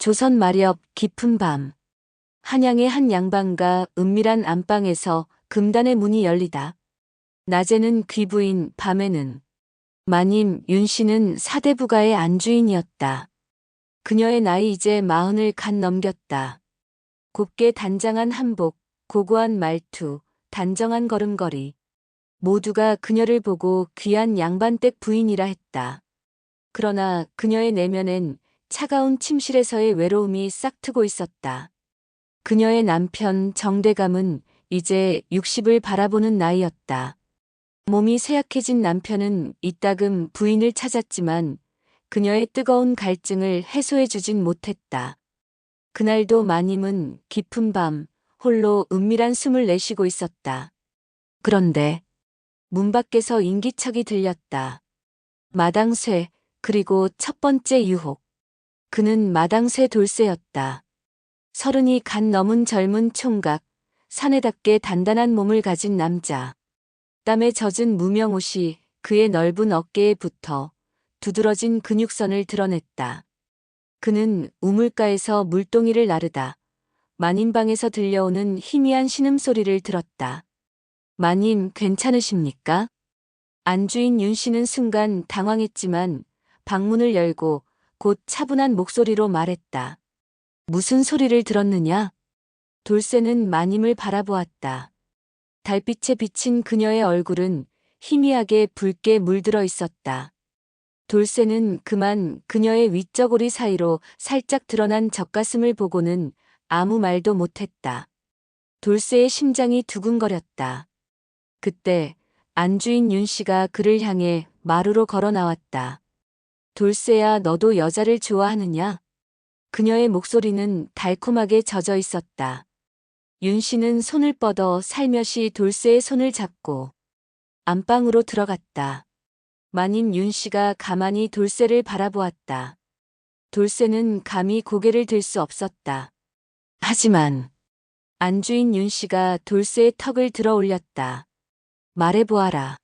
조선 마렵 깊은 밤. 한양의 한 양반가 은밀한 안방에서 금단의 문이 열리다. 낮에는 귀부인, 밤에는 마님 윤씨는 사대부가의 안주인이었다. 그녀의 나이 이제 40을 갓 넘겼다. 곱게 단장한 한복, 고고한 말투, 단정한 걸음걸이. 모두가 그녀를 보고 귀한 양반댁 부인이라 했다. 그러나 그녀의 내면엔 차가운 침실에서의 외로움이 싹트고 있었다. 그녀의 남편 정대감은 이제 60을 바라보는 나이였다. 몸이 쇠약해진 남편은 이따금 부인을 찾았지만 그녀의 뜨거운 갈증을 해소해주진 못했다. 그날도 마님은 깊은 밤 홀로 은밀한 숨을 내쉬고 있었다. 그런데 문 밖에서 인기척이 들렸다. 마당쇠, 그리고 첫 번째 유혹. 그는 마당쇠 돌쇠였다. 30이 갓 넘은 젊은 총각, 사내답게 단단한 몸을 가진 남자. 땀에 젖은 무명옷이 그의 넓은 어깨에 붙어 두드러진 근육선을 드러냈다. 그는 우물가에서 물동이를 나르다 마님방에서 들려오는 희미한 신음소리를 들었다. 마님, 괜찮으십니까? 안주인 윤씨는 순간 당황했지만 방문을 열고 곧 차분한 목소리로 말했다. 무슨 소리를 들었느냐? 돌쇠는 마님을 바라보았다. 달빛에 비친 그녀의 얼굴은 희미하게 붉게 물들어 있었다. 돌쇠는 그만 그녀의 윗저고리 사이로 살짝 드러난 젖가슴을 보고는 아무 말도 못했다. 돌쇠의 심장이 두근거렸다. 그때 안주인 윤씨가 그를 향해 마루로 걸어 나왔다. 돌쇠야, 너도 여자를 좋아하느냐? 그녀의 목소리는 달콤하게 젖어 있었다. 윤씨는 손을 뻗어 살며시 돌쇠의 손을 잡고 안방으로 들어갔다. 마님 윤씨가 가만히 돌쇠를 바라보았다. 돌쇠는 감히 고개를 들 수 없었다. 하지만 안주인 윤씨가 돌쇠의 턱을 들어 올렸다. 말해보아라.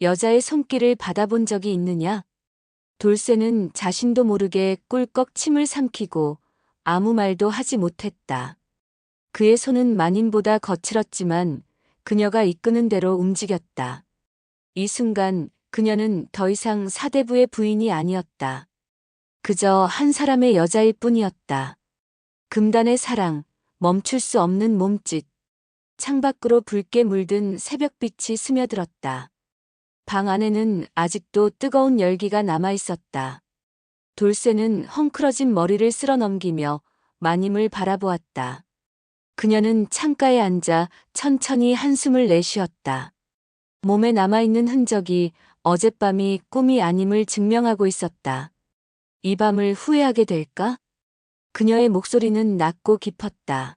여자의 손길을 받아본 적이 있느냐? 돌쇠는 자신도 모르게 꿀꺽 침을 삼키고 아무 말도 하지 못했다. 그의 손은 마님보다 거칠었지만 그녀가 이끄는 대로 움직였다. 이 순간 그녀는 더 이상 사대부의 부인이 아니었다. 그저 한 사람의 여자일 뿐이었다. 금단의 사랑, 멈출 수 없는 몸짓. 창밖으로 붉게 물든 새벽빛이 스며들었다. 방 안에는 아직도 뜨거운 열기가 남아 있었다. 돌쇠는 헝클어진 머리를 쓸어 넘기며 마님을 바라보았다. 그녀는 창가에 앉아 천천히 한숨을 내쉬었다. 몸에 남아있는 흔적이 어젯밤이 꿈이 아님을 증명하고 있었다. 이 밤을 후회하게 될까? 그녀의 목소리는 낮고 깊었다.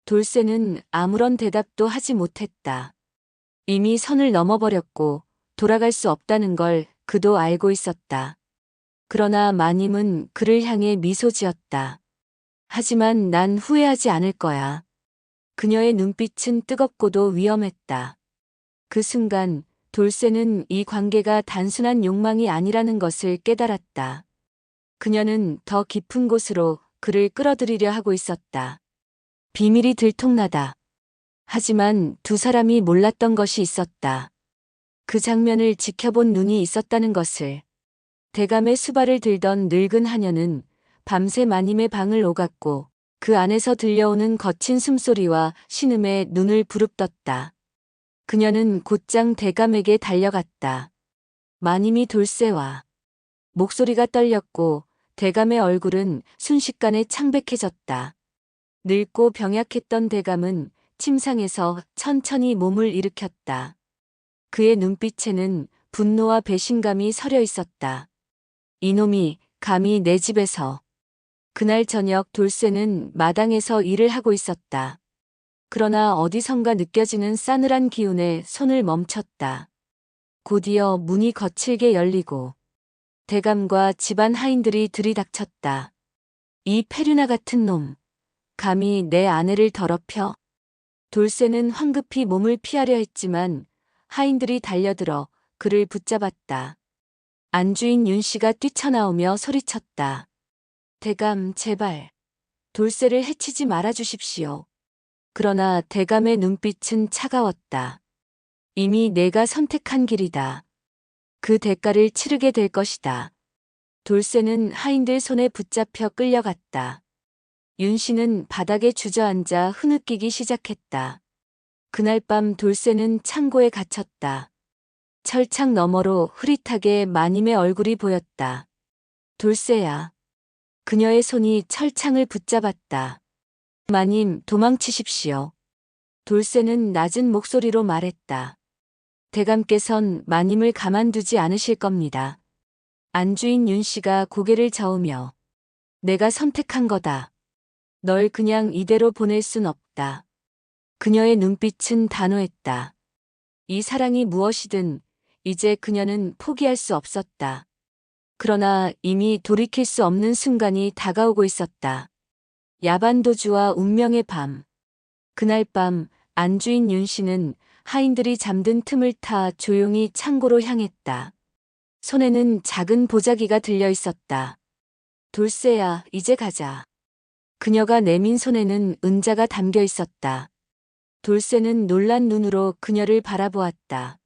돌쇠는 아무런 대답도 하지 못했다. 이미 선을 넘어버렸고 돌아갈 수 없다는 걸 그도 알고 있었다. 그러나 마님은 그를 향해 미소 지었다. 하지만 난 후회하지 않을 거야. 그녀의 눈빛은 뜨겁고도 위험했다. 그 순간 돌쇠는 이 관계가 단순한 욕망이 아니라는 것을 깨달았다. 그녀는 더 깊은 곳으로 그를 끌어들이려 하고 있었다. 비밀이 들통나다. 하지만 두 사람이 몰랐던 것이 있었다. 그 장면을 지켜본 눈이 있었다는 것을. 대감의 수발을 들던 늙은 하녀는 밤새 마님의 방을 오갔고 그 안에서 들려오는 거친 숨소리와 신음에 눈을 부릅떴다. 그녀는 곧장 대감에게 달려갔다. 마님이 돌쇠와 목소리가 떨렸고 대감의 얼굴은 순식간에 창백해졌다. 늙고 병약했던 대감은 침상에서 천천히 몸을 일으켰다. 그의 눈빛에는 분노와 배신감이 서려 있었다. 이놈이 감히 내 집에서. 그날 저녁 돌쇠는 마당에서 일을 하고 있었다. 그러나 어디선가 느껴지는 싸늘한 기운에 손을 멈췄다. 곧이어 문이 거칠게 열리고 대감과 집안 하인들이 들이닥쳤다. 이 페류나 같은 놈, 감히 내 아내를 더럽혀? 돌쇠는 황급히 몸을 피하려 했지만 하인들이 달려들어 그를 붙잡았다. 안주인 윤씨가 뛰쳐나오며 소리쳤다. 대감, 제발. 돌쇠를 해치지 말아 주십시오. 그러나 대감의 눈빛은 차가웠다. 이미 내가 선택한 길이다. 그 대가를 치르게 될 것이다. 돌쇠는 하인들 손에 붙잡혀 끌려갔다. 윤씨는 바닥에 주저앉아 흐느끼기 시작했다. 그날 밤 돌쇠는 창고에 갇혔다. 철창 너머로 흐릿하게 마님의 얼굴이 보였다. 돌쇠야. 그녀의 손이 철창을 붙잡았다. 마님, 도망치십시오. 돌쇠는 낮은 목소리로 말했다. 대감께선 마님을 가만두지 않으실 겁니다. 안주인 윤씨가 고개를 저으며 내가 선택한 거다. 널 그냥 이대로 보낼 순 없다. 그녀의 눈빛은 단호했다. 이 사랑이 무엇이든 이제 그녀는 포기할 수 없었다. 그러나 이미 돌이킬 수 없는 순간이 다가오고 있었다. 야반도주와 운명의 밤. 그날 밤 안주인 윤씨는 하인들이 잠든 틈을 타 조용히 창고로 향했다. 손에는 작은 보자기가 들려 있었다. 돌쇠야, 이제 가자. 그녀가 내민 손에는 은자가 담겨 있었다. 돌쇠는 놀란 눈으로 그녀를 바라보았다.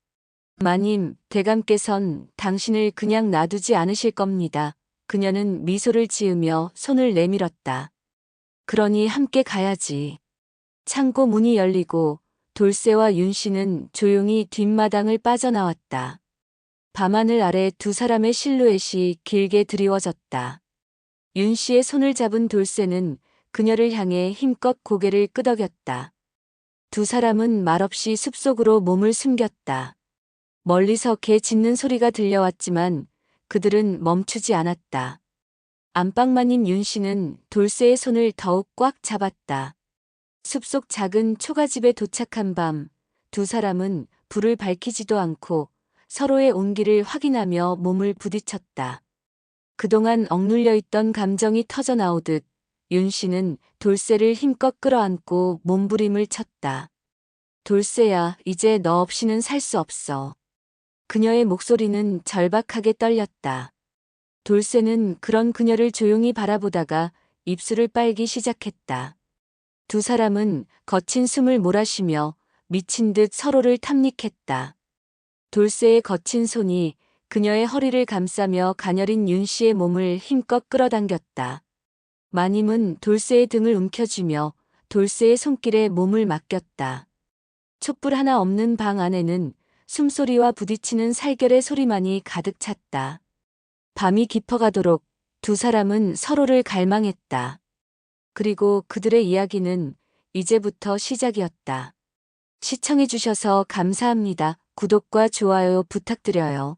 마님, 대감께선 당신을 그냥 놔두지 않으실 겁니다. 그녀는 미소를 지으며 손을 내밀었다. 그러니 함께 가야지. 창고 문이 열리고 돌쇠와 윤씨는 조용히 뒷마당을 빠져나왔다. 밤하늘 아래 두 사람의 실루엣이 길게 드리워졌다. 윤씨의 손을 잡은 돌쇠는 그녀를 향해 힘껏 고개를 끄덕였다. 두 사람은 말없이 숲속으로 몸을 숨겼다. 멀리서 개 짖는 소리가 들려왔지만 그들은 멈추지 않았다. 안방마님 윤씨는 돌쇠의 손을 더욱 꽉 잡았다. 숲속 작은 초가집에 도착한 밤, 두 사람은 불을 밝히지도 않고 서로의 온기를 확인하며 몸을 부딪혔다. 그동안 억눌려 있던 감정이 터져나오듯 윤씨는 돌쇠를 힘껏 끌어안고 몸부림을 쳤다. 돌쇠야, 이제 너 없이는 살 수 없어. 그녀의 목소리는 절박하게 떨렸다. 돌쇠는 그런 그녀를 조용히 바라보다가 입술을 빨기 시작했다. 두 사람은 거친 숨을 몰아쉬며 미친 듯 서로를 탐닉했다. 돌쇠의 거친 손이 그녀의 허리를 감싸며 가녀린 윤씨의 몸을 힘껏 끌어당겼다. 마님은 돌쇠의 등을 움켜쥐며 돌쇠의 손길에 몸을 맡겼다. 촛불 하나 없는 방 안에는 숨소리와 부딪히는 살결의 소리만이 가득 찼다. 밤이 깊어가도록 두 사람은 서로를 갈망했다. 그리고 그들의 이야기는 이제부터 시작이었다. 시청해주셔서 감사합니다. 구독과 좋아요 부탁드려요.